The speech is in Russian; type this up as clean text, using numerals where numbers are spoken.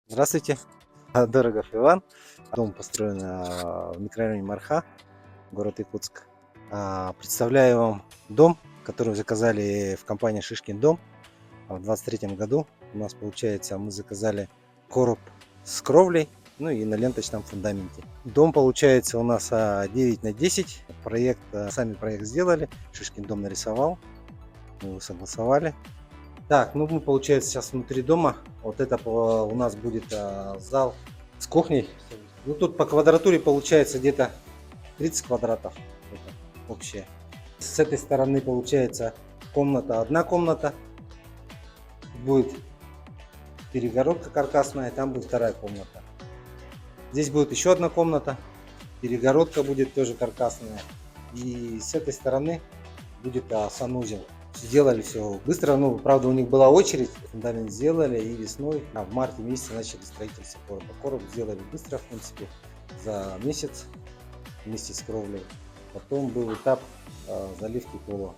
Здравствуйте, Дорогов Иван. Дом построен в микрорайоне Марха, город Якутск. Представляю вам дом, который заказали в компании Шишкин дом в 2023 году. У нас получается, мы заказали короб с кровлей, ну и на ленточном фундаменте. Дом получается у нас 9 на 10. Сами проект сделали, Шишкин дом нарисовал, мы его согласовали. Так, ну мы, получается, сейчас внутри дома. Вот это у нас будет зал с кухней. Ну тут по квадратуре получается где-то 30 квадратов. Это общее. С этой стороны получается одна комната. Будет перегородка каркасная, там будет вторая комната. Здесь будет еще одна комната. Перегородка будет тоже каркасная. И с этой стороны будет санузел. Сделали все быстро, ну, правда, у них была очередь, фундамент сделали, и весной, в марте месяце начали строительство короба. Короб сделали быстро, в принципе, за месяц вместе с кровлей. Потом был этап заливки пола.